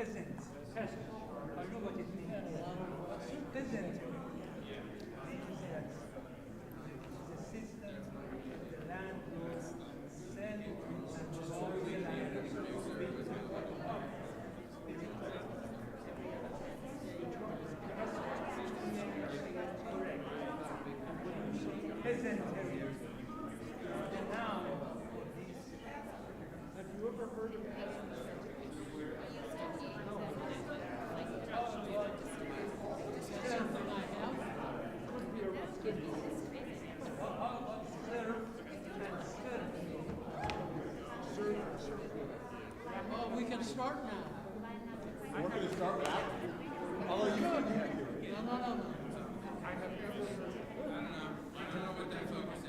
Peasant. Peasant. I know what it means. Peasant. The system the landlord sell and buy the land. Correct. Peasantry. The noun is. Have you ever heard of peasantry? Oh, we can start now. We're going to start back. Although you can do it. No. I don't know what that focus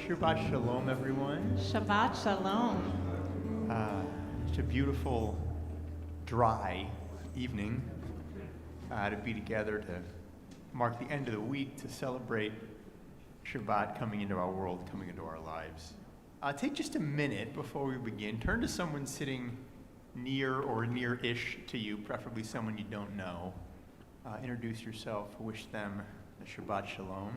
Shabbat Shalom, everyone. Shabbat Shalom. It's a beautiful, dry evening to be together to mark the end of the week, to celebrate Shabbat coming into our world, coming into our lives. Take just a minute before we begin. Turn to someone sitting near or near-ish to you, preferably someone you don't know. Introduce yourself, wish them a Shabbat Shalom.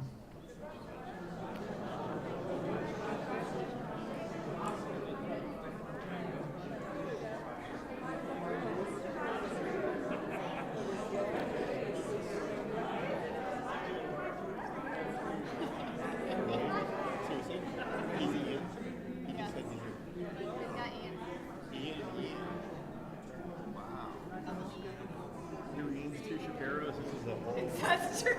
That's true.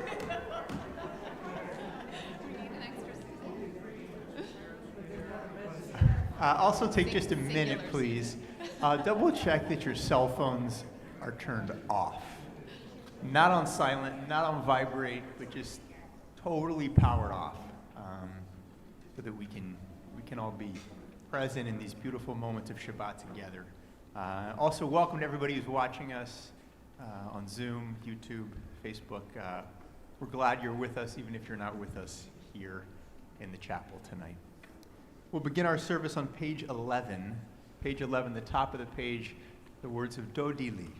We need an extra Susan. Also take just a minute, please. Double check that your cell phones are turned off. Not on silent, not on vibrate, but just totally powered off, so that we can all be present in these beautiful moments of Shabbat together. Also, welcome to everybody who's watching us on Zoom, YouTube, Facebook. We're glad you're with us, even if you're not with us here in the chapel tonight. We'll begin our service on page 11. Page 11, the top of the page, the words of Dodili.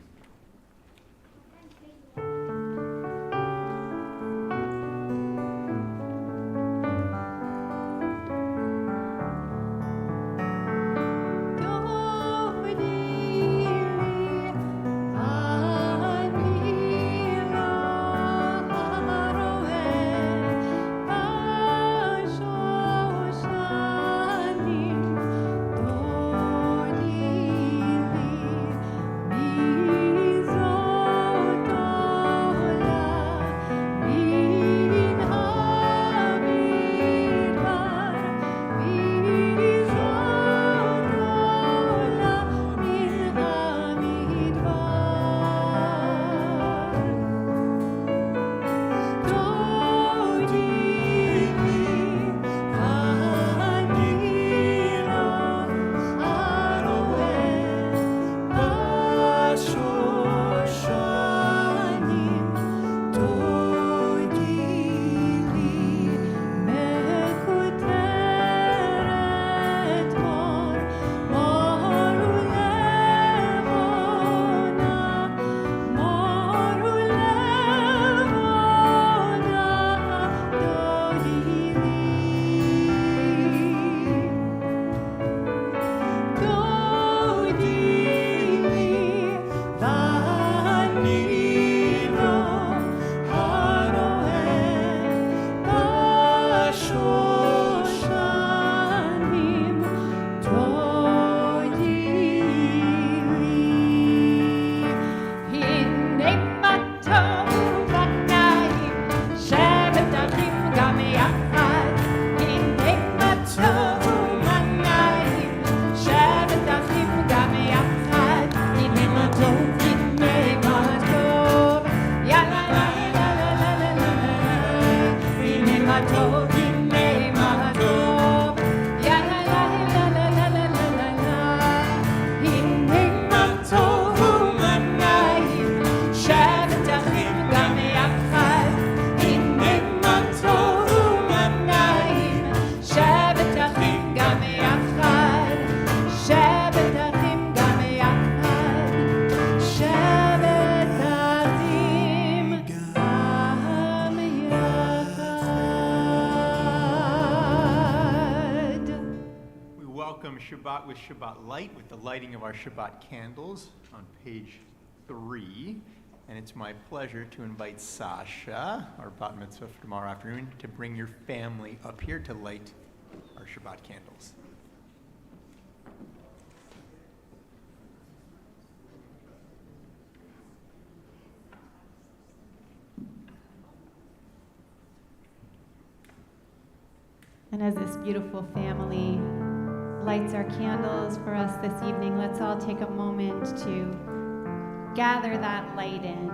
Shabbat with Shabbat Light, with the lighting of our Shabbat candles on page 3. And it's my pleasure to invite Sasha, our bat mitzvah for tomorrow afternoon, to bring your family up here to light our Shabbat candles. And as this beautiful family lights our candles for us this evening, let's all take a moment to gather that light in.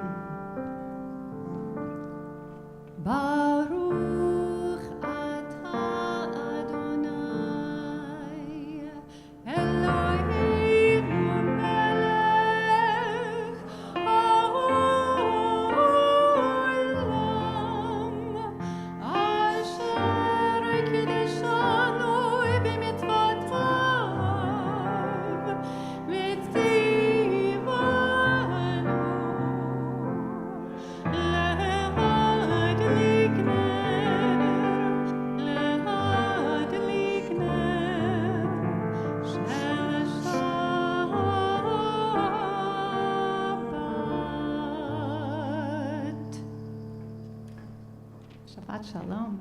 Baruch atah Adonai Shabbat Shalom.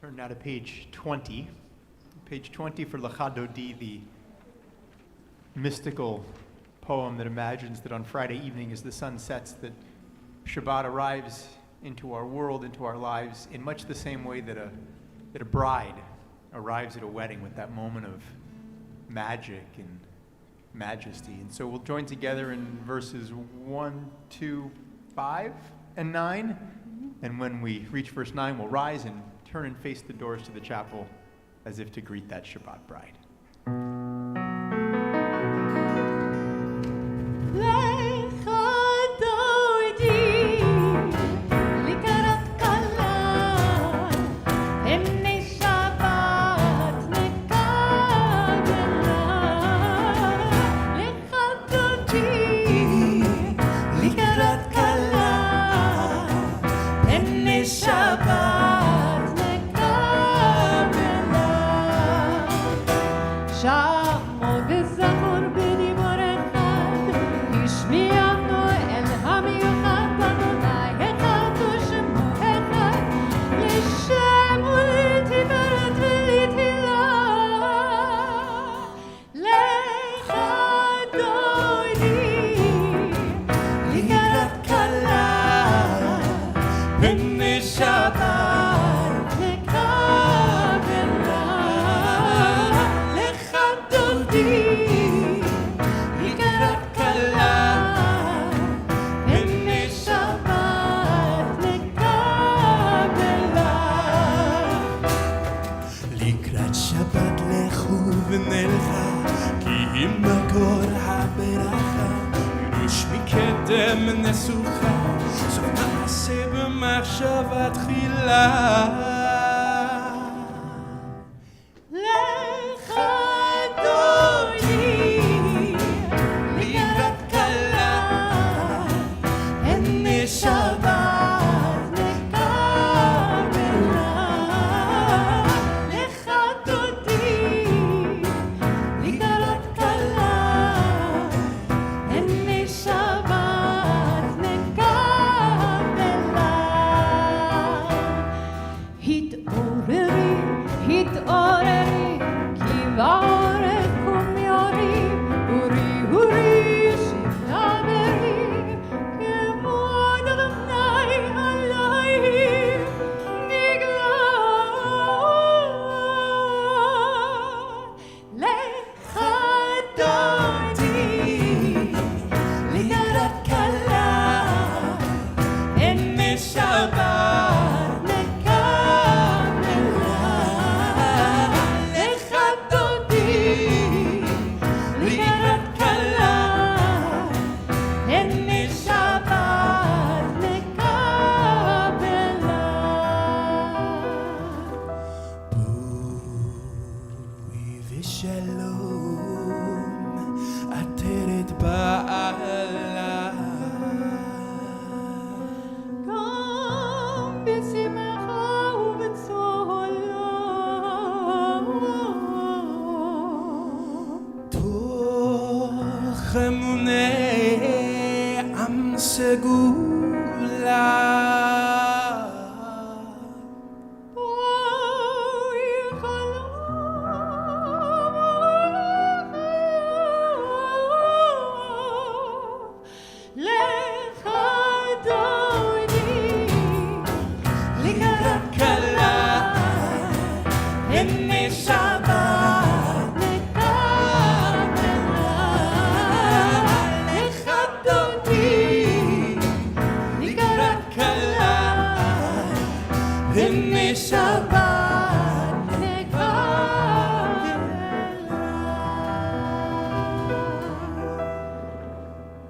Turn now to page 20. Page 20 for Lecha Dodi, the mystical poem that imagines that on Friday evening as the sun sets that Shabbat arrives into our world, into our lives, in much the same way that a bride arrives at a wedding with that moment of magic and majesty. And so we'll join together in verses 1, 2, 5, and 9. And when we reach verse 9, we'll rise and turn and face the doors to the chapel as if to greet that Shabbat bride.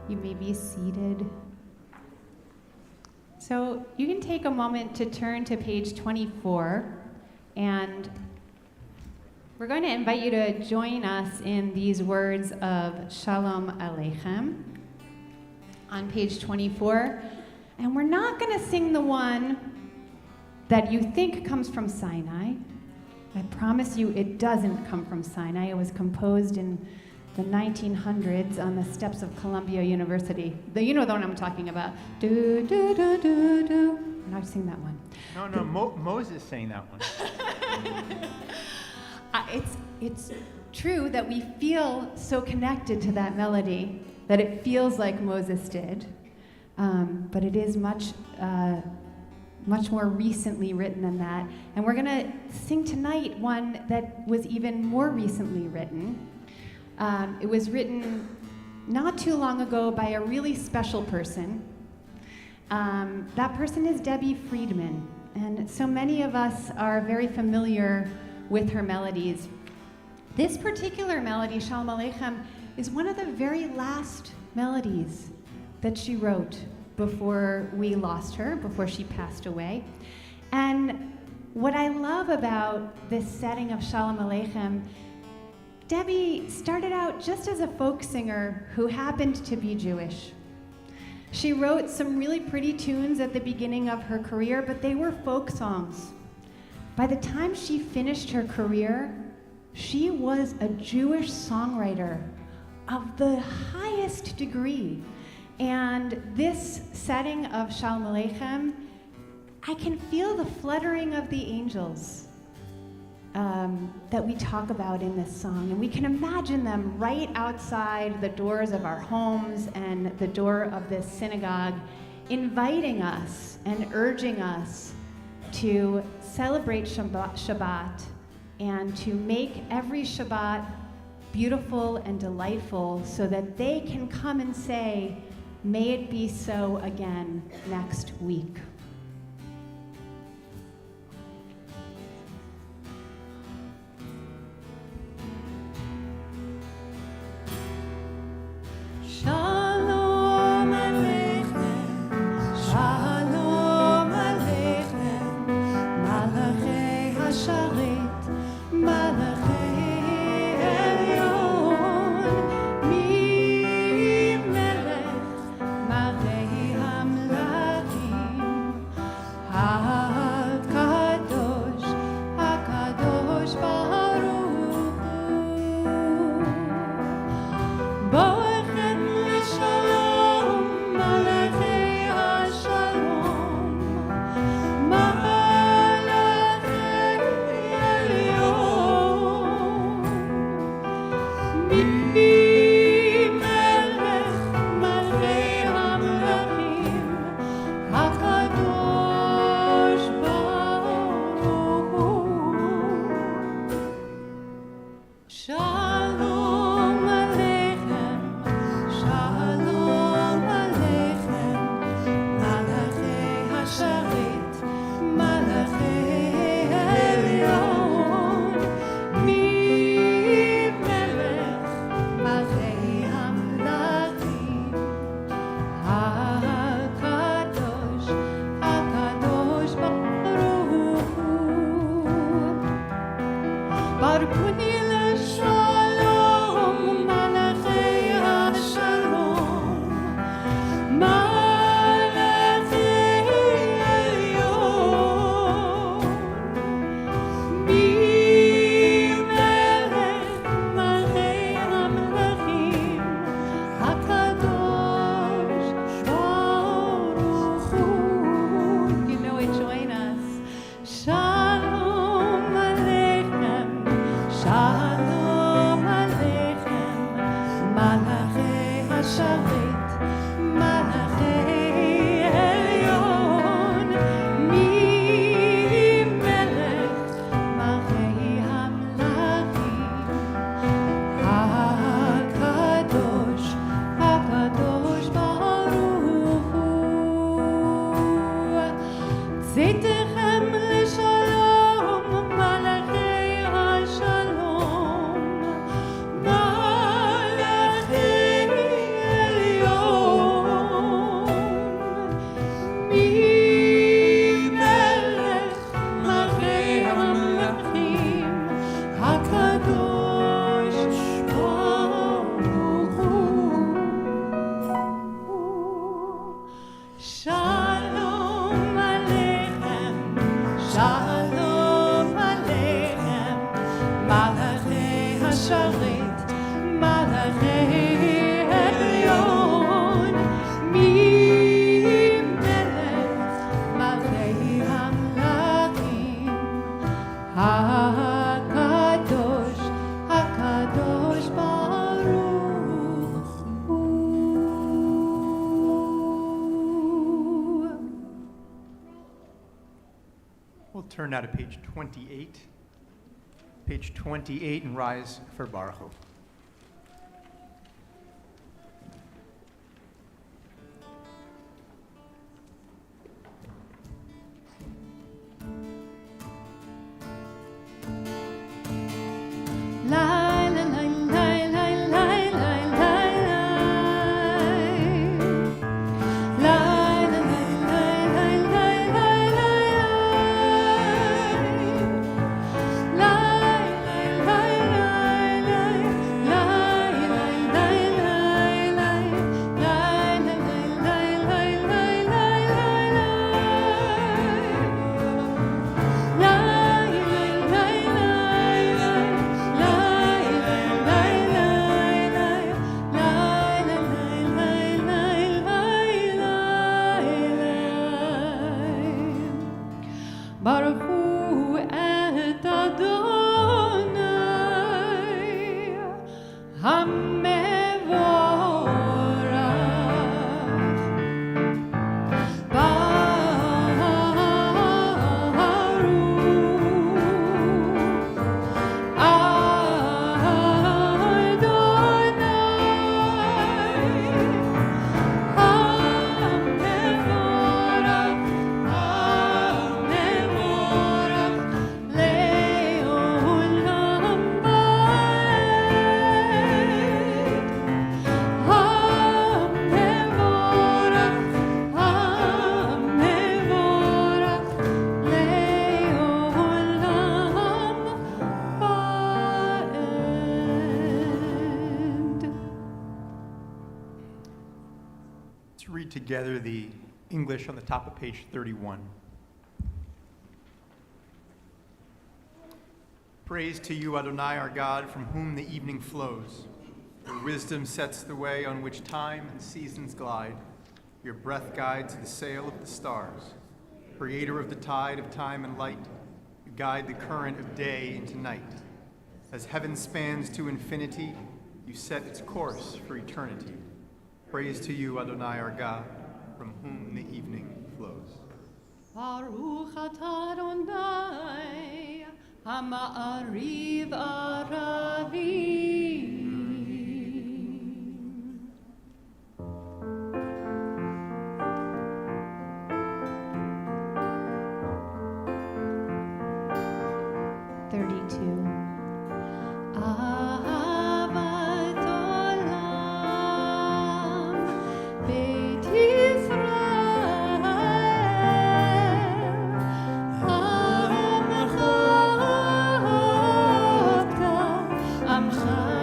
You may be seated. So you can take a moment to turn to page 24, and we're going to invite you to join us in these words of Shalom Aleichem on page 24. And we're not going to sing the one that you think comes from Sinai. I promise you it doesn't come from Sinai. It was composed in the 1900s on the steps of Columbia University. You know the one I'm talking about. Do, do, do, do, do. And I've seen that one. No, Moses sang that one. It's true that we feel so connected to that melody that it feels like Moses did, but it is much more recently written than that. And we're going to sing tonight one that was even more recently written. It was written not too long ago by a really special person. That person is Debbie Friedman, and so many of us are very familiar with her melodies. This particular melody, Shalom Aleichem, is one of the very last melodies that she wrote before we lost her, before she passed away. And what I love about this setting of Shalom Aleichem, Debbie started out just as a folk singer who happened to be Jewish. She wrote some really pretty tunes at the beginning of her career, but they were folk songs. By the time she finished her career, she was a Jewish songwriter of the highest degree. And this setting of Shalom Aleichem, I can feel the fluttering of the angels that we talk about in this song. And we can imagine them right outside the doors of our homes and the door of this synagogue, inviting us and urging us to celebrate Shabbat and to make every Shabbat beautiful and delightful so that they can come and say, may it be so again next week. Shalom Aleichem, Shalom Aleichem, Malachei Hasharit, Malachei Elyon, Mi Melech, Malachei Hamlachim, HaKadosh, HaKadosh Baruch Hu. Shalom Aleichem, Shalom Aleichem, Malachei Hasharit, Malachei Elyon, Mi Melech, Malachei Hamlachim, HaKadosh, HaKadosh Baruch Hu. Baruch Hu Shalom, Malachei Hashalom, Malachei Elyon, Mi Melech, Malachei Hamlachim, HaKadosh Baruch Hu. You know it, join us. Shalom Aleichem, Shalom Aleichem, Malachei Hasharit, Malachei Elyon, Mi Melech, Malachei Hamlachim, HaKadosh, HaKadosh Baruch Hu. Tzitechem l'shalom, Malachei Hashalom, Malachei Elyon, Mi Melech, Malachei Hamlachim, HaKadosh Baruch Hu. Shalom Aleichem, Shalom Aleichem, Malachei Hasharit, Malachei turn now to page 28. Page 28 and rise for Baruch. La la la la la la la la la la Baruch Hu et Adonai HaMevorach Baruch Let's read together the English on the top of page 31. Praise to you, Adonai, our God, from whom the evening flows. Your wisdom sets the way on which time and seasons glide. Your breath guides the sail of the stars. Creator of the tide of time and light, you guide the current of day into night. As heaven spans to infinity, you set its course for eternity. Praise to you, Adonai, our God, from whom the evening flows. Baruch atah Adonai Ha'ma'ariv Aravim. Ahavat olam Beit Yisrael Amcha Amcha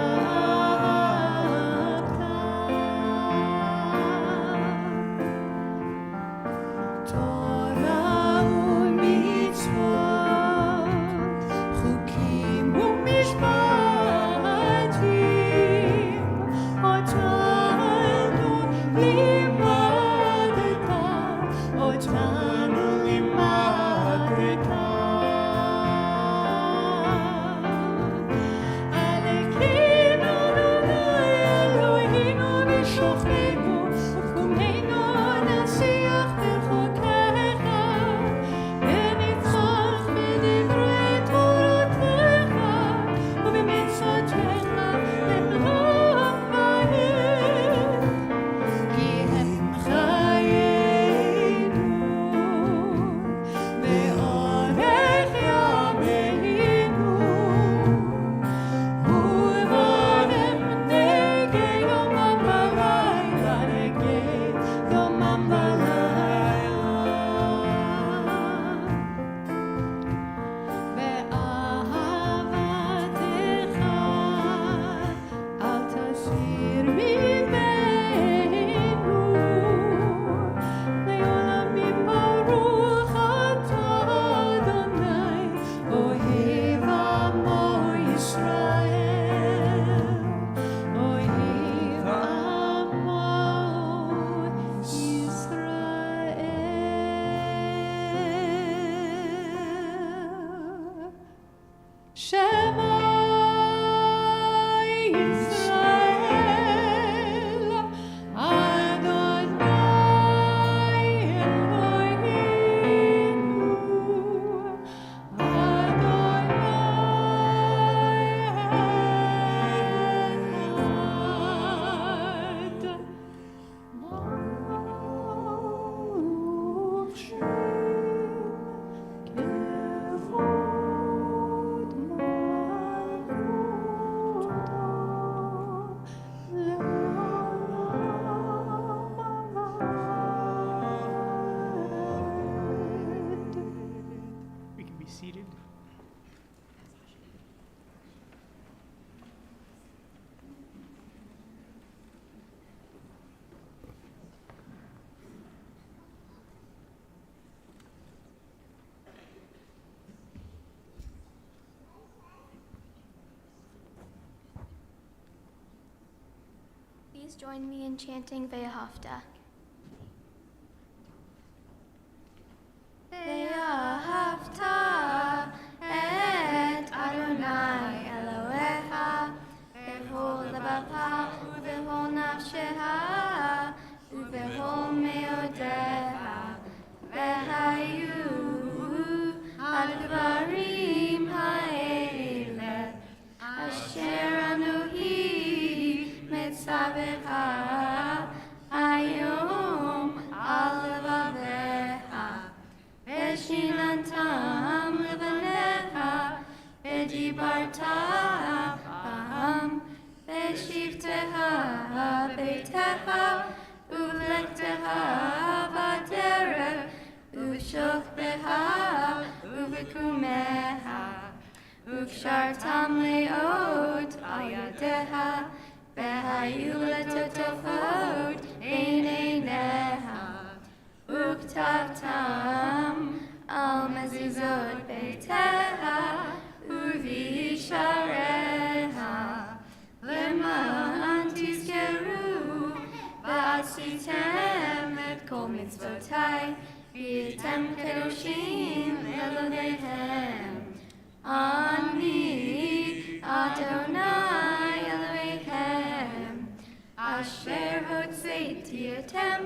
Please join me in chanting Ve'ahavta. Ve'ahavta et Adonai Elohecha b'chol levacha u'b'chol nafshecha u'b'chol meodecha v'hayu advarim ha'eleh asher anuhi mitzavecha hayom al levavecha v'shinantam levanecha v'dibarta b'ham v'shivtecha beitecha u'lechtecha b'derech u'shokbecha u'v'kumecha u'kshartam le'ot al yadecha v'hayu letotofot ein einecha u'ktavtam al mezuzot beitecha u'visharecha למען תזכרו ועשיתם את כל מצוותיי והייתם קדושים לאלוהיכם. אני אדוני אלוהיכם אשר הוצאתי אתם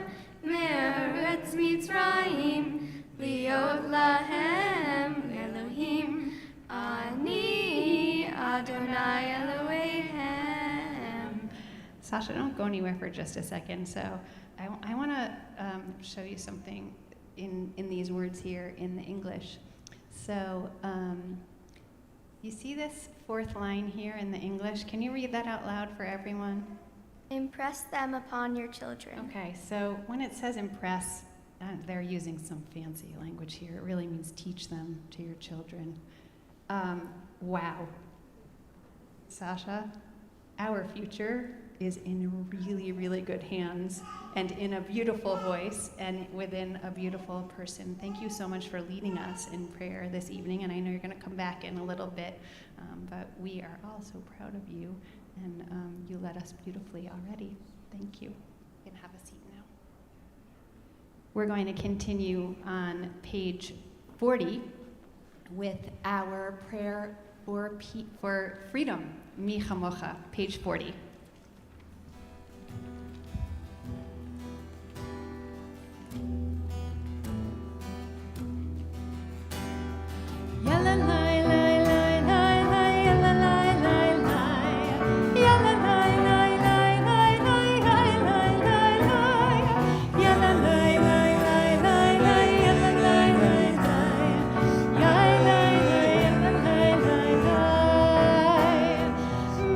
מארץ מצרים להיות להם אלוהים. אני אדוני אלוהיכם. Sasha, don't go anywhere for just a second. So I want to show you something in these words here in the English. So you see this fourth line here in the English? Can you read that out loud for everyone? Impress them upon your children. Okay, so when it says impress, they're using some fancy language here. It really means teach them to your children. Wow. Sasha, our future is in really, really good hands and in a beautiful voice and within a beautiful person. Thank you so much for leading us in prayer this evening, and I know you're going to come back in a little bit, but we are all so proud of you, and you led us beautifully already. Thank you. You can have a seat now. We're going to continue on page 40 with our prayer for freedom, Mi Chamocha, page 40.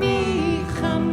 Mi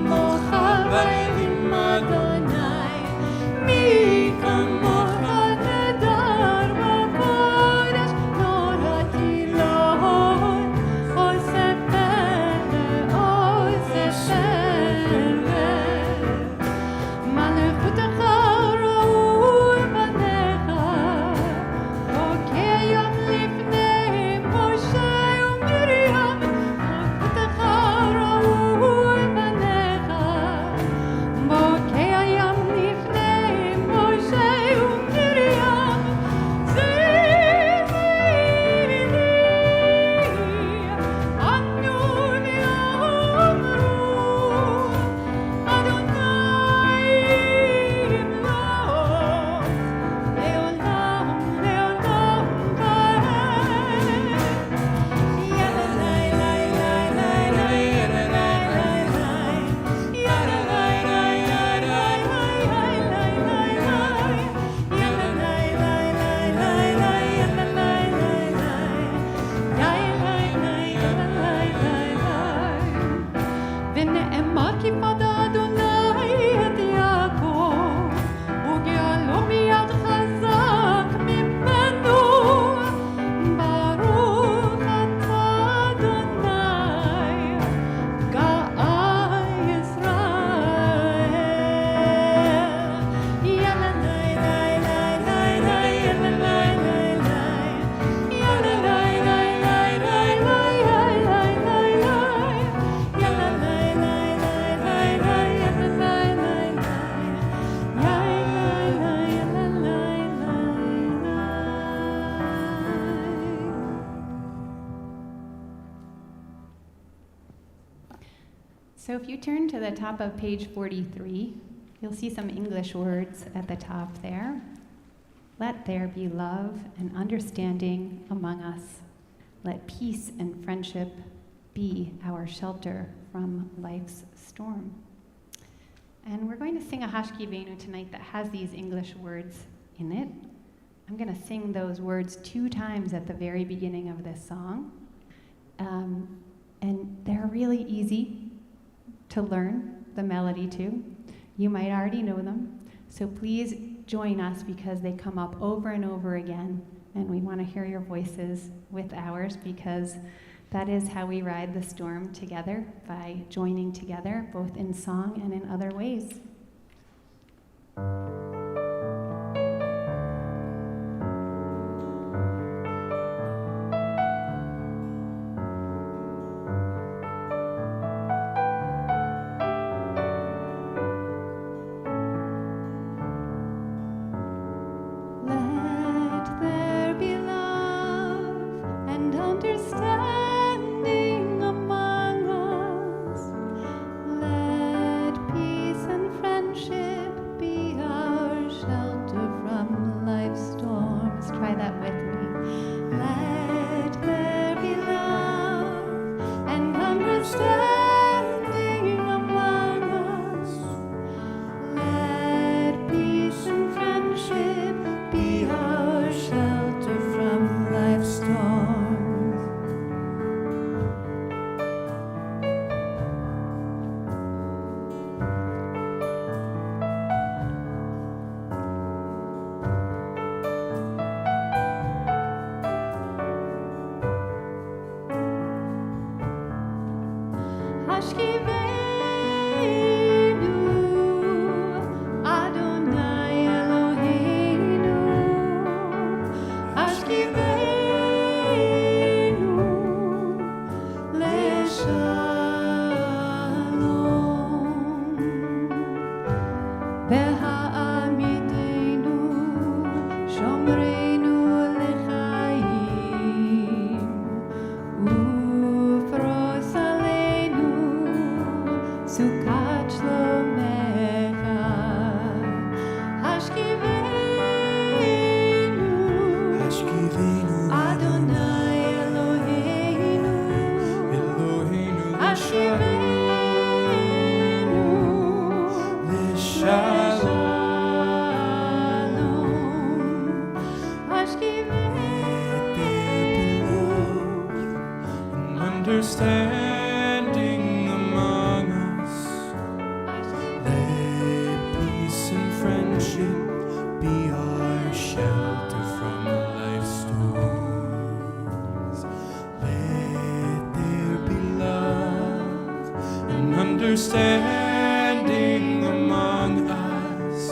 So if you turn to the top of page 43, you'll see some English words at the top there. Let there be love and understanding among us. Let peace and friendship be our shelter from life's storm. And we're going to sing a Hashkivenu tonight that has these English words in it. I'm going to sing those words 2 times at the very beginning of this song. And they're really easy to learn the melody to. You might already know them. So please join us because they come up over and over again. And we want to hear your voices with ours because that is how we ride the storm together, by joining together, both in song and in other ways. Let there be love and understanding among us. Let peace and friendship be our shelter from life's storms. Try that with me. Let there be love and understanding among us. Let peace and friendship be our shelter from life's storms. Hashkivenu, Adonai Eloheinu. Hashkivenu, Leshalom. Beha'amidenu, Shomreinu lechaim. Ufros aleinu, Sukat shlomecha. Hashkivenu, Adonai Eloheinu. Hashkivenu, Shalom. Understanding among us. Let peace and friendship be our shelter from life's storms. Let there be love and understanding among us.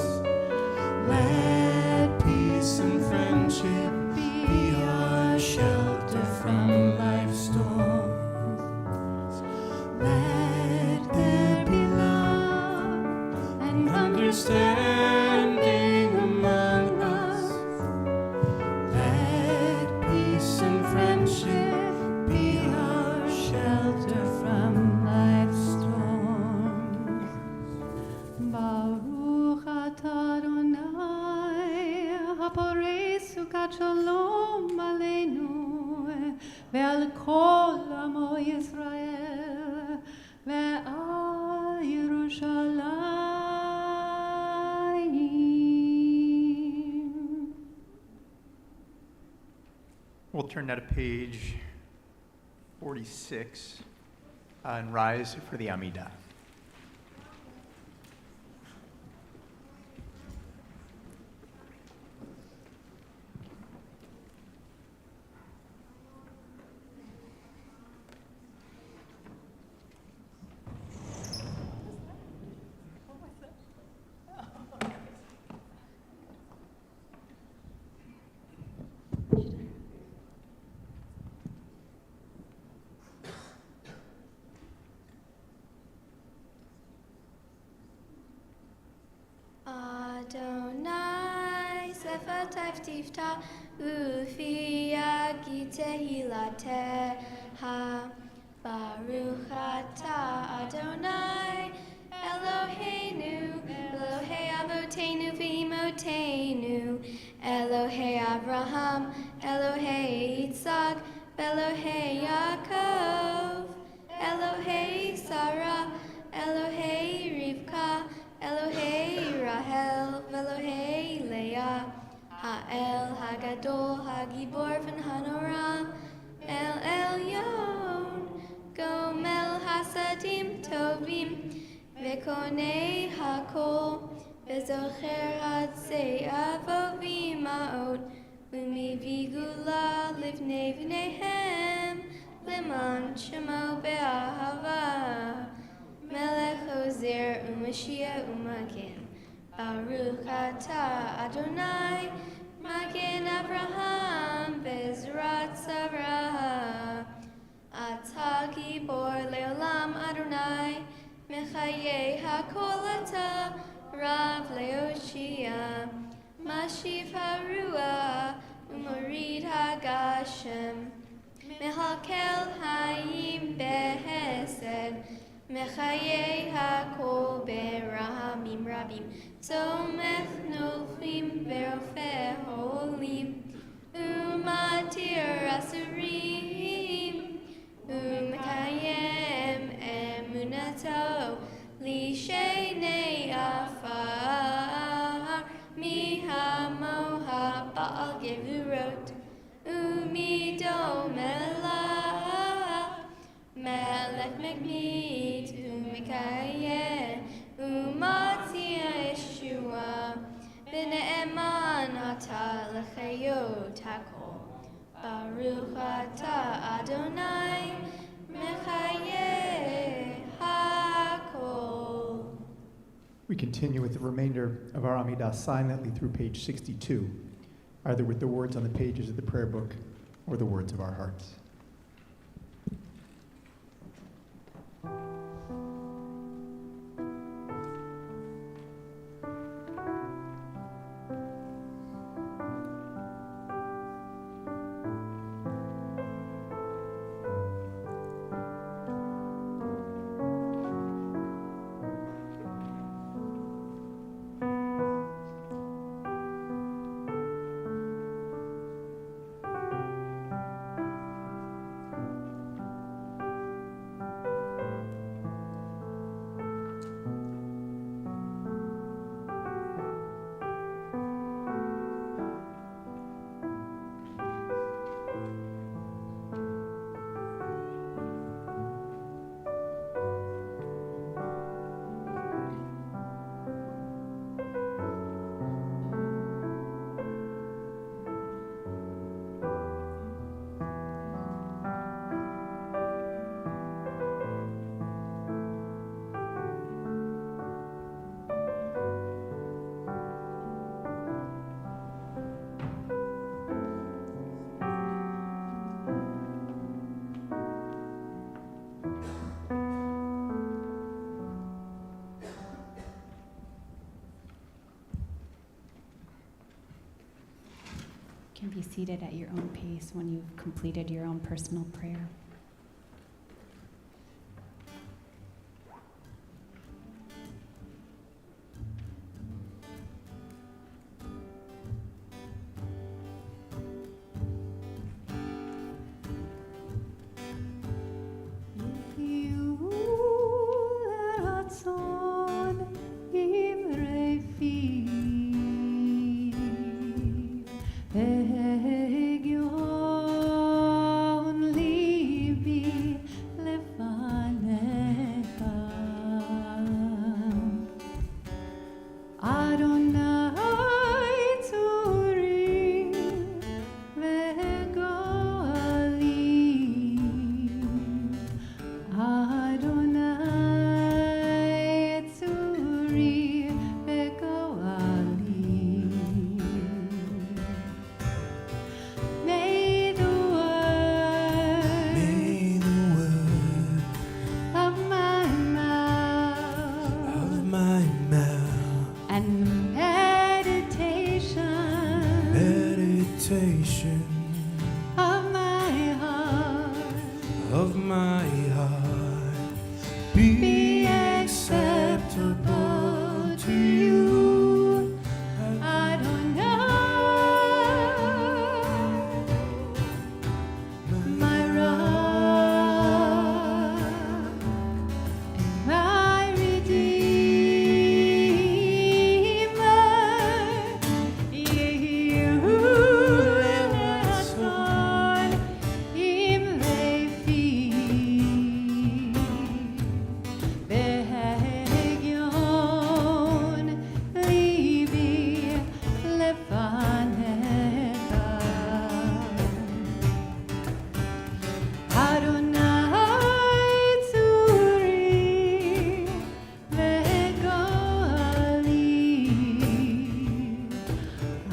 Let peace and friendship be our shelter from life's storms. Let there be love and understanding among us. Let peace and friendship be our shelter from life's storms. Baruch atah Adonai, haporei sukat shalom aleinu, ve'al kol amo Yisrael, ve'al Yerushalayim. We'll turn now to page 46 and rise for the Amidah. Adonai sefatev tifta ufi yagi tehilateha Baruch atah Adonai Eloheinu Elohei Avotenu v'Imotenu Elohei Abraham Elohei Yitzhak Elohei Yaakov Elohei Sarah Elohei Rivka Elohei Rahel Elohei Leah Ha'el Hagadol Hagibor v'Hanora El Elyon Gomel Hasadim Tovim Vekonei Hakol Vezocher Hatzei Avovim Ma'od Umivi Gula Livnei V'nehem Leman Shemo Be'ahava Melech Ozer Umashia Umagen Baruch atah Adonai Magen Abraham Bezrat Sarah Atah Gibor Leolam Adonai Mechaye HaKol Atah Rav Leoshia Mashiv HaRuah Umorid HaGashem Mehalkel Hayim Behesed Mechaye HaKol Berahamim Rabim Tzomech Nofim Berofeh Holim Umatir Asurim Umekayem Emunato Lishenei Afar Mihamoha Baal Gevurot Umido Melah Melech Megnit Umekayem Umatzia Yeshua B'ne'eman Atah L'chayot HaKol Baruch atah Adonai Mechaye HaKol. We continue with the remainder of our Amidah silently through page 62, either with the words on the pages of the prayer book or the words of our hearts. You can be seated at your own pace when you've completed your own personal prayer. Of my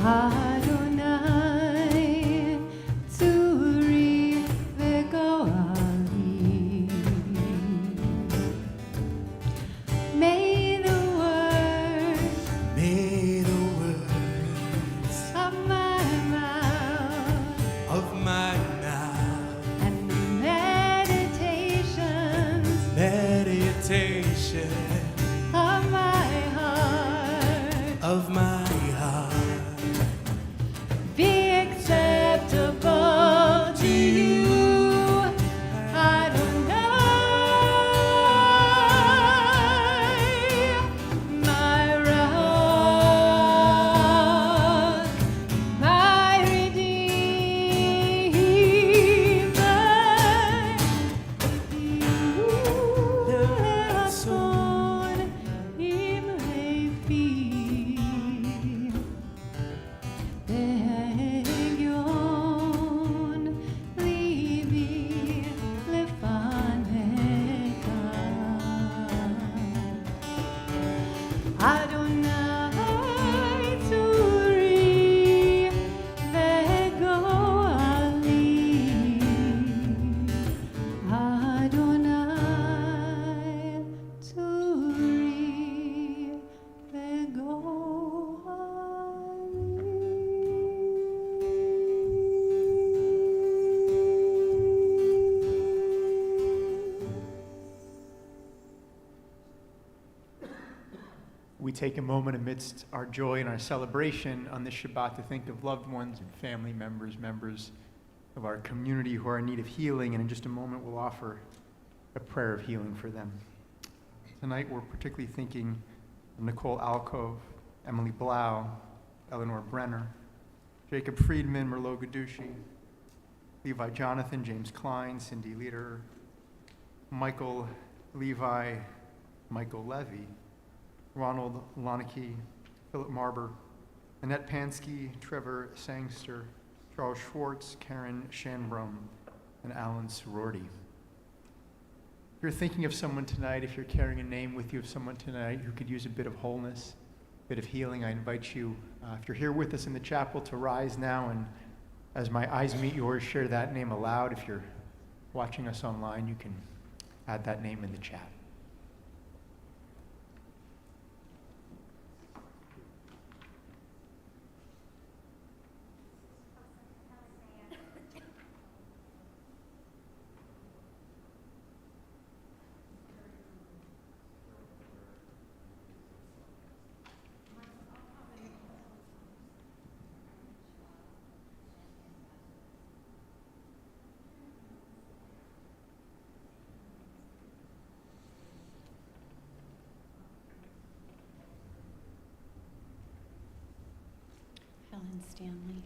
Adonai Tzuri V'Goali. May the words of my mouth of my mouth and the meditation of my heart of my heart be acceptable to you, Adonai, my rock, my redeemer. Le'ason im lefi, Be'egion libi lefaneka. Adonai Tzuri V'Goali. Adonai Tzuri We take a moment amidst our joy and our celebration on this Shabbat to think of loved ones and family members, members of our community who are in need of healing, and in just a moment we'll offer a prayer of healing for them. Tonight we're particularly thinking of Nicole Alcove, Emily Blau, Eleanor Brenner, Jacob Friedman, Merlot Gadushi, Levi Jonathan, James Klein, Cindy Lederer, Michael Levi, Michael Levy, Ronald Loneke, Philip Marber, Annette Pansky, Trevor Sangster, Charles Schwartz, Karen Shanbrum, and Alan Sorority. If you're thinking of someone tonight, if you're carrying a name with you of someone tonight who could use a bit of wholeness, a bit of healing, I invite you, if you're here with us in the chapel, to rise now and, as my eyes meet yours, share that name aloud. If you're watching us online, you can add that name in the chat. Helen Stanley.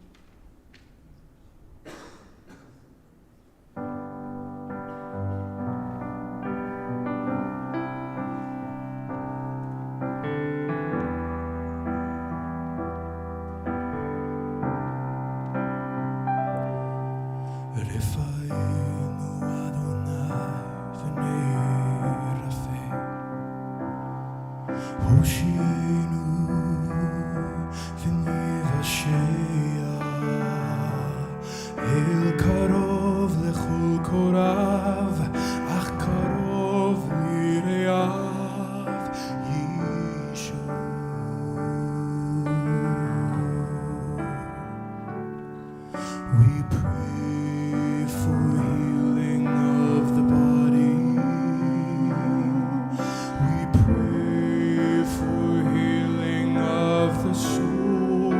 רפאנו אדוני ונרפא, הושיענו ונבשע, אל קרוב לכל קורב, אך קרוב לרעיו ישוע. We pray for healing of the body. We pray for healing of the soul,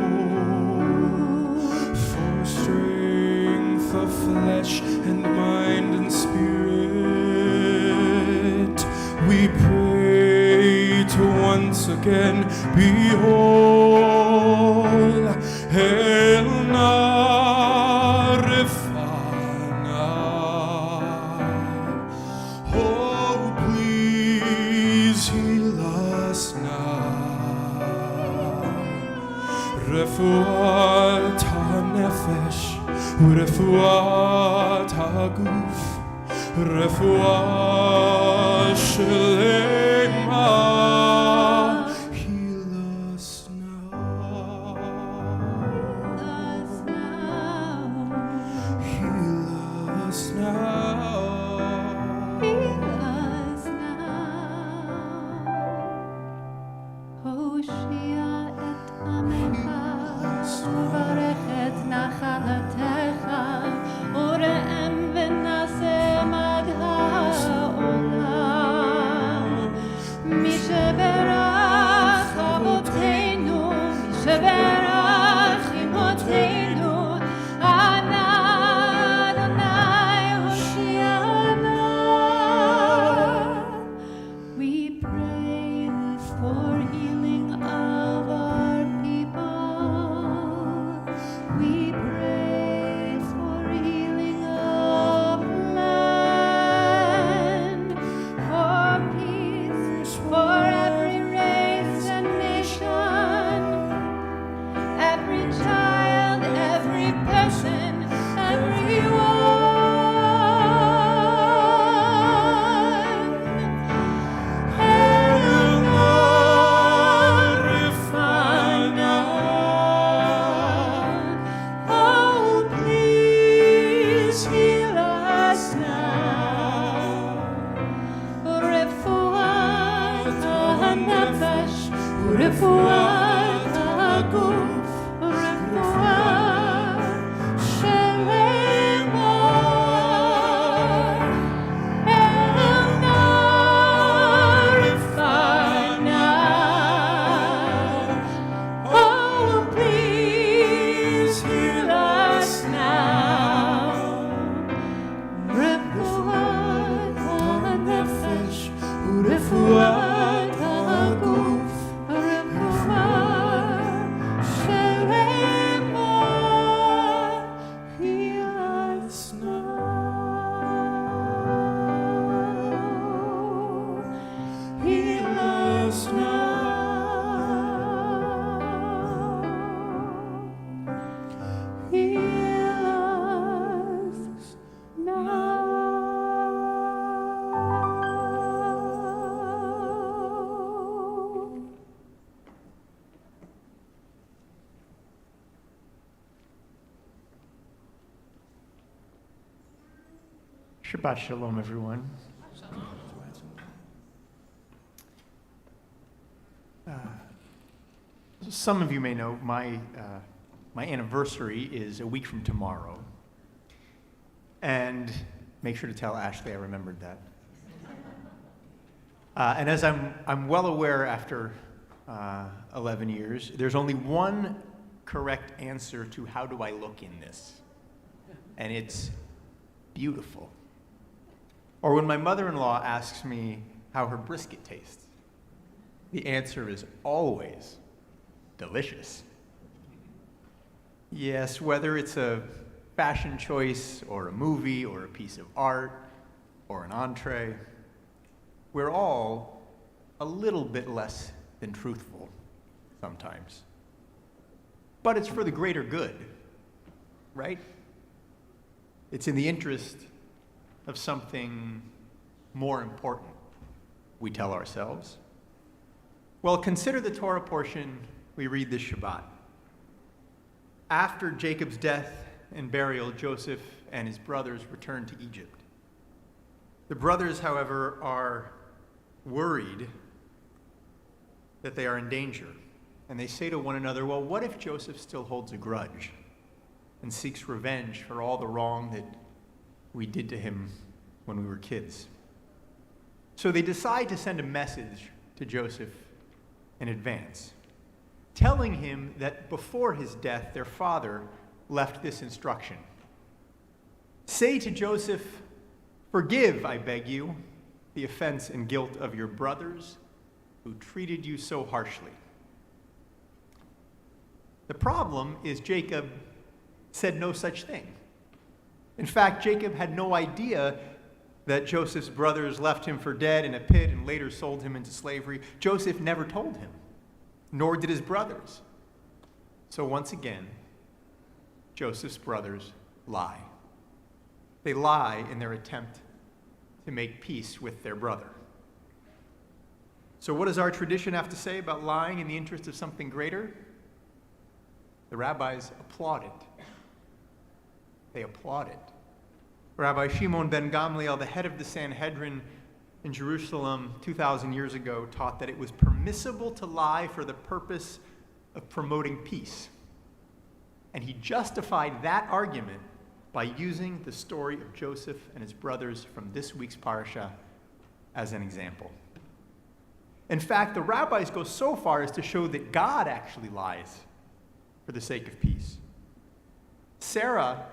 for strength of flesh and mind and spirit. We pray to once again be whole. Hail Narifana. Oh, please heal us now. Refuat ha-nefesh, refuat ha-guf, refuat shelema. Heal us now. Shabbat Shalom, everyone. Some of you may know my anniversary is a week from tomorrow. And make sure to tell Ashley I remembered that. And as I'm well aware after 11 years, there's only one correct answer to how do I look in this. And it's beautiful. Or when my mother-in-law asks me how her brisket tastes, the answer is always delicious. Yes, whether it's a fashion choice or a movie or a piece of art or an entree, we're all a little bit less than truthful sometimes. But it's for the greater good, right? It's in the interest of something more important, we tell ourselves. Well, consider the Torah portion we read this Shabbat. After Jacob's death and burial, Joseph and his brothers returned to Egypt. The brothers, however, are worried that they are in danger. And they say to one another, well, what if Joseph still holds a grudge and seeks revenge for all the wrong that we did to him when we were kids? So they decide to send a message to Joseph in advance, telling him that before his death, their father left this instruction. Say to Joseph, forgive, I beg you, the offense and guilt of your brothers who treated you so harshly. The problem is Jacob said no such thing. In fact, Jacob had no idea that Joseph's brothers left him for dead in a pit and later sold him into slavery. Joseph never told him, nor did his brothers. So once again, Joseph's brothers lie. They lie in their attempt to make peace with their brother. So what does our tradition have to say about lying in the interest of something greater? The rabbis applaud it. They applaud it. Rabbi Shimon ben Gamliel, the head of the Sanhedrin in Jerusalem 2,000 years ago, taught that it was permissible to lie for the purpose of promoting peace. And he justified that argument by using the story of Joseph and his brothers from this week's parasha as an example. In fact, the rabbis go so far as to show that God actually lies for the sake of peace. Sarah,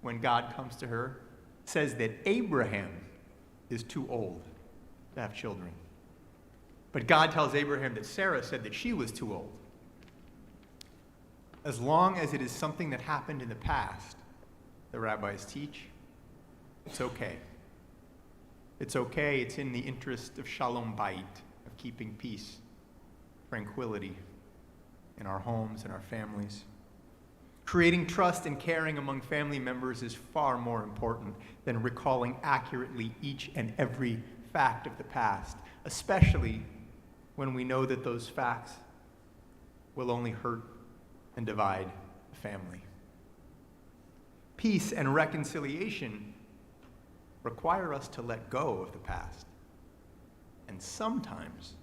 when God comes to her, says that Abraham is too old to have children. But God tells Abraham that Sarah said that she was too old. As long as it is something that happened in the past, the rabbis teach, it's okay. It's okay. It's in the interest of shalom bayit, of keeping peace, tranquility in our homes and our families. Creating trust and caring among family members is far more important than recalling accurately each and every fact of the past, especially when we know that those facts will only hurt and divide the family. Peace and reconciliation require us to let go of the past. And sometimes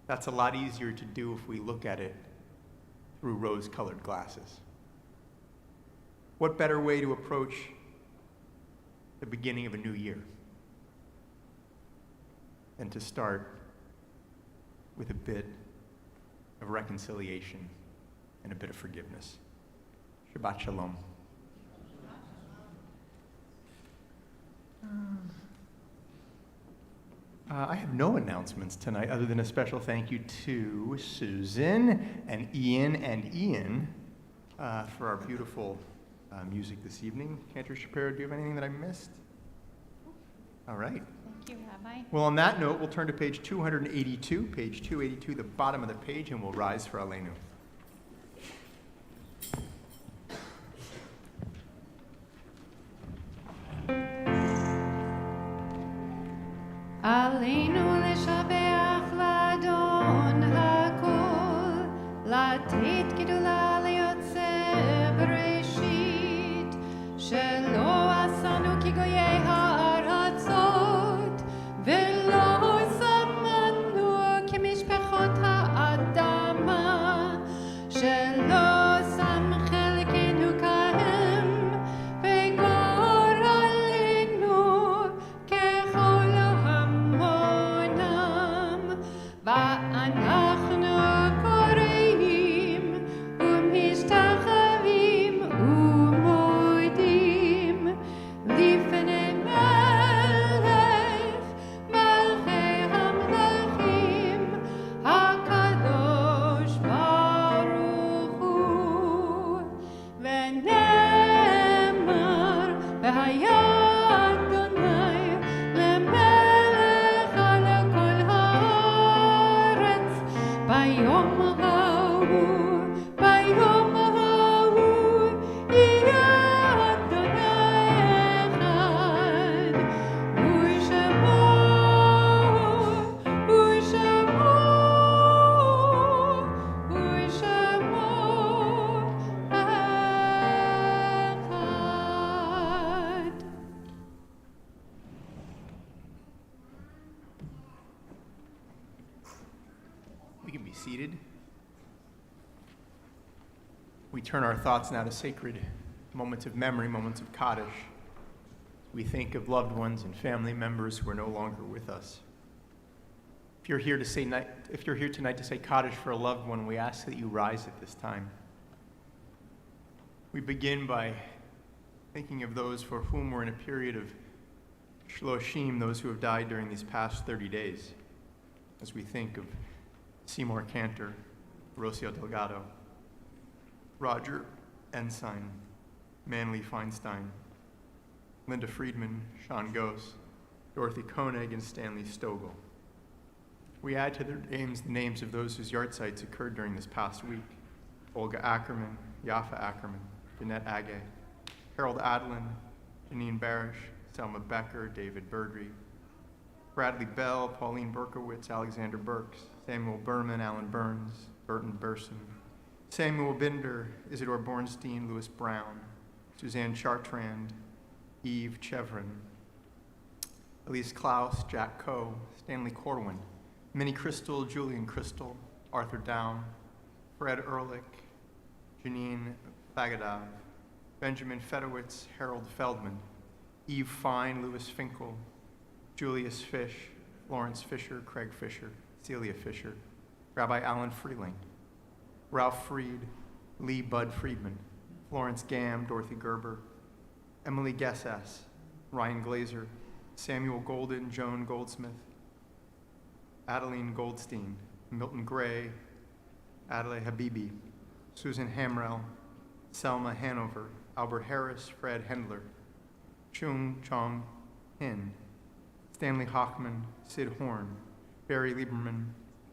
that's a lot easier to do if we look at it through rose-colored glasses. What better way to approach the beginning of a new year than to start with a bit of reconciliation and a bit of forgiveness? Shabbat Shalom. I have no announcements tonight other than a special thank you to Susan and Ian for our beautiful music this evening. Cantor Shapiro, do you have anything that I missed? All right. Thank you, Rabbi. Well, on that note, we'll turn to page 282, the bottom of the page, and we'll rise for Aleinu. עלינו לשבח לאדון הכל, לתת גדולה ליוצר בראשית, שלא עשנו כגויי seated. We turn our thoughts now to sacred moments of memory, moments of Kaddish. We think of loved ones and family members who are no longer with us. If you're here tonight to say Kaddish for a loved one, we ask that you rise at this time. We begin by thinking of those for whom we're in a period of shloshim, those who have died during these past 30 days, as we think of Seymour Cantor, Rocio Delgado, Roger Ensign, Manly Feinstein, Linda Friedman, Sean Gose, Dorothy Koenig, and Stanley Stogel. We add to their names the names of those whose yahrzeits occurred during this past week: Olga Ackerman, Yafa Ackerman, Jeanette Agay, Harold Adlin, Janine Barish, Selma Becker, David Birdry, Bradley Bell, Pauline Berkowitz, Alexander Burks, Samuel Berman, Alan Burns, Burton Burson, Samuel Binder, Isidore Bornstein, Louis Brown, Suzanne Chartrand, Eve Chevron, Elise Klaus, Jack Coe, Stanley Corwin, Minnie Crystal, Julian Crystal, Arthur Down, Fred Ehrlich, Janine Fagadav, Benjamin Fedowitz, Harold Feldman, Eve Fine, Louis Finkel, Julius Fish, Florence Fisher, Craig Fisher, Celia Fisher, Rabbi Alan Freeling, Ralph Freed, Lee Bud Friedman, Florence Gamm, Dorothy Gerber, Emily Gessas, Ryan Glazer, Samuel Golden, Joan Goldsmith, Adeline Goldstein, Milton Gray, Adelaide Habibi, Susan Hamrell, Selma Hanover, Albert Harris, Fred Hendler, Chung Chong Hin, Stanley Hochman, Sid Horn, Barry Lieberman,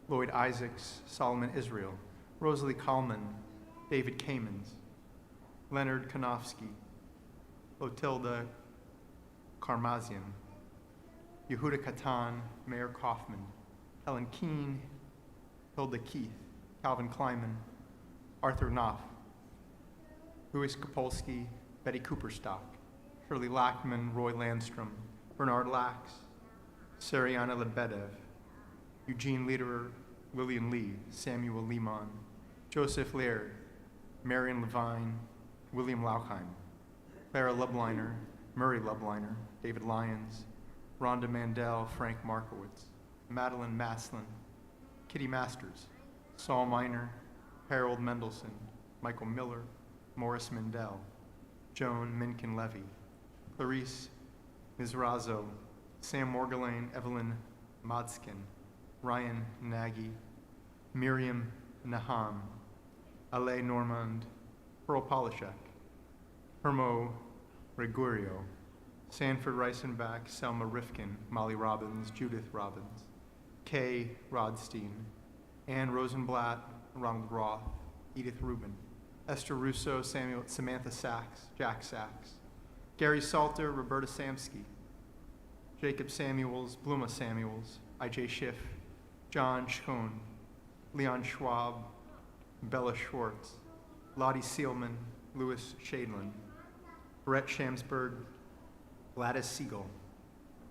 Lloyd Isaacs, Solomon Israel, Rosalie Kallman, David Kamens, Leonard Konofsky, Lotilda Karmazian, Yehuda Katan, Mayor Kaufman, Helen Keene, Hilda Keith, Calvin Kleiman, Arthur Knopf, Louis Kapolsky, Betty Cooperstock, Shirley Lackman, Roy Landstrom, Bernard Lax, Sariana Lebedev, Eugene Lederer, Lillian Lee, Samuel Lehman, Joseph Laird, Marion Levine, William Lauchheim, Clara Lubliner, Murray Lubliner, David Lyons, Rhonda Mandel, Frank Markowitz, Madeline Maslin, Kitty Masters, Saul Miner, Harold Mendelson, Michael Miller, Morris Mendel, Joan Minkin Levy, Clarice Mizrazo, Sam Morgulane, Evelyn Modskin, Ryan Nagy, Miriam Naham, Ale Normand, Pearl Polishek, Hermo Regurio, Sanford Reisenbach, Selma Rifkin, Molly Robbins, Judith Robbins, Kay Rodstein, Ann Rosenblatt, Ronald Roth, Edith Rubin, Esther Russo, Samantha Sachs, Jack Sachs, Gary Salter, Roberta Samsky, Jacob Samuels, Bluma Samuels, I.J. Schiff, John Schoen, Leon Schwab, Bella Schwartz, Lottie Seelman, Louis Shadlin, Brett Shamsberg, Gladys Siegel,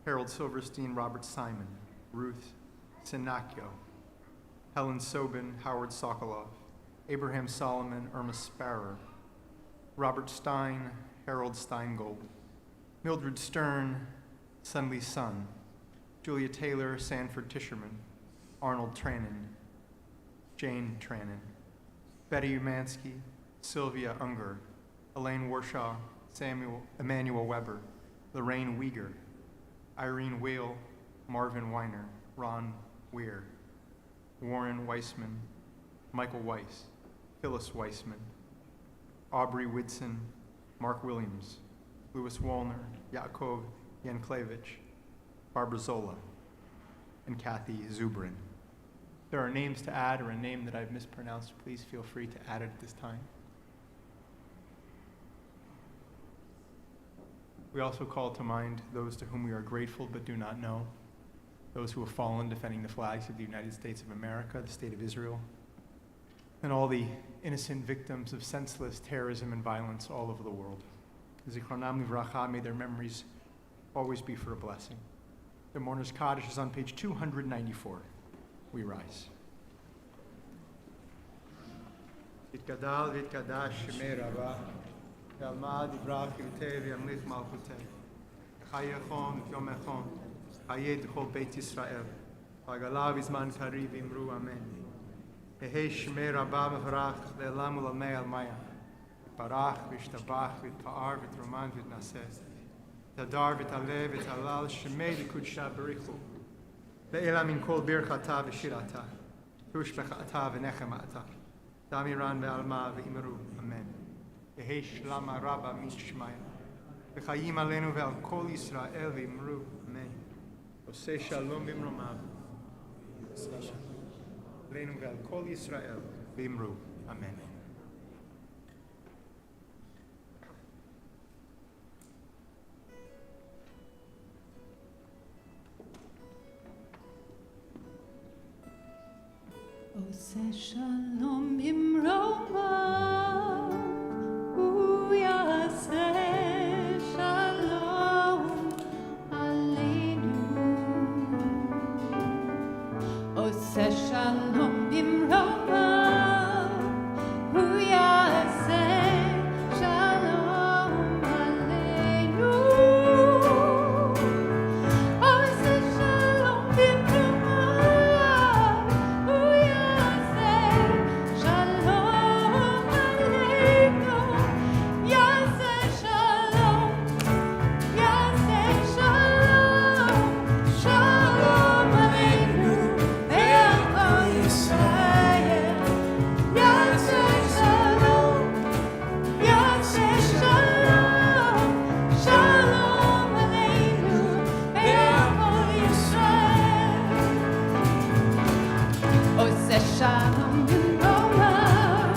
Harold Silverstein, Robert Simon, Ruth Sinacchio, Helen Sobin, Howard Sokolov, Abraham Solomon, Irma Sparrow, Robert Stein, Harold Steingold, Mildred Stern, Sunlee Sun, Julia Taylor, Sanford Tisherman, Arnold Trannon, Jane Trannon, Betty Umansky, Sylvia Unger, Elaine Warshaw, Emmanuel Weber, Lorraine Uyghur, Irene Whale, Marvin Weiner, Ron Weir, Warren Weissman, Michael Weiss, Phyllis Weissman, Aubrey Whidson, Mark Williams, Louis Wallner, Yakov Yanklevich, Barbara Zola, and Kathy Zubrin. If there are names to add or a name that I've mispronounced, please feel free to add it at this time. We also call to mind those to whom we are grateful but do not know, those who have fallen defending the flags of the United States of America, the state of Israel, and all the innocent victims of senseless terrorism and violence all over the world. Zichronam livracha, may their memories always be for a blessing. The Mourner's Kaddish is on page 294. We rise. יתגדל ויתקדש שמי רבה, ועלמא דברך יבטא וימליך מלכותה. חייכם ויומכם, חיי כל בית ישראל. ועגלה בזמן קריב אמרו אמן. יהי שמי רבה מברך לעולם ולעולמי עלמיה. יתברך וישתבח ויתפאר ויתרומן ויתנשא. תדר ותעלה ותהלל שמי לקודשה בריחו. לעילה מן כל ברכתה ושירתה. תושבחתה ונחמתה. דמירן ועלמה ואמרו אמן. יהי שלמה רבה משמיא. וחיים עלינו ועל כל ישראל ואמרו אמן. עושה שלום במרומיו. עושה שלום עלינו ועל כל ישראל ואמרו אמן. עושה שלום במרומיו, הוא יעשה שלום עלינו. עושה שלום במרומיו, הוא יעשה שלום עלינו. עושה שלום במרומיו, הוא יעשה שלום עלינו. יעשה שלום, יעשה שלום, שלום עלינו ועל כל ישראל. יעשה שלום, יעשה שלום, שלום עלינו ועל כל ישראל. עושה שלום במרומיו,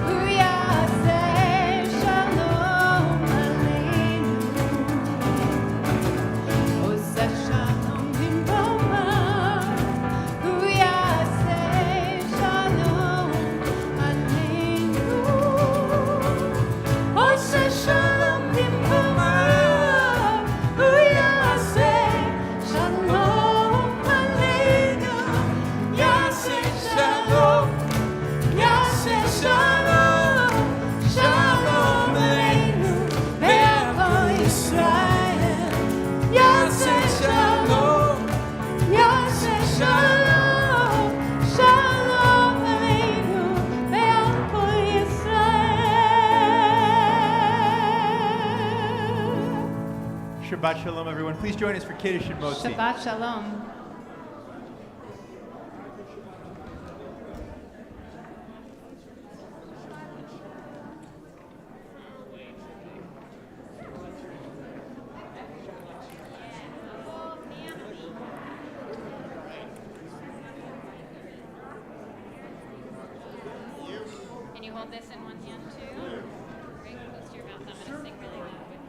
הוא יעשה שלום עלינו. עושה שלום במרומיו, הוא יעשה שלום עלינו. עושה שלום במרומיו, הוא יעשה שלום עלינו. יעשה שלום, יעשה שלום, שלום עלינו ועל כל ישראל. יעשה שלום, יעשה שלום, שלום עלינו ועל כל ישראל. Shabbat Shalom, everyone. Please join us for Kiddush and Motzi. Shabbat Shalom. Can you hold this in one hand too? Right close to your mouth. I'm going to sing really loud.